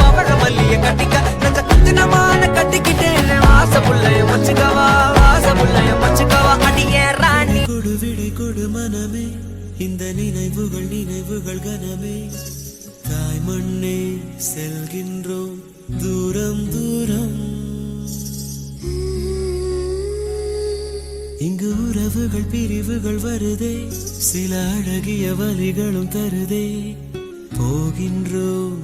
பவழ மல்லிய கட்டிக்க நஞ்ச கத்தினமான கட்டிக்கிட்டேன் வாசமுள்ளைய மச்சுக்கவா வாசமுள்ளைய மச்சுக்கவா அடியே ராணி கொடு விடை கொடு மனமே இந்த நினைவுகள் கனமே தாய் மண்ணே செல்கின்றோம் தூரம் தூரம் இங்கு உறவுகள் பிரிவுகள் வருதே சில அழகிய வலிகளும் தருதே போகின்றோம்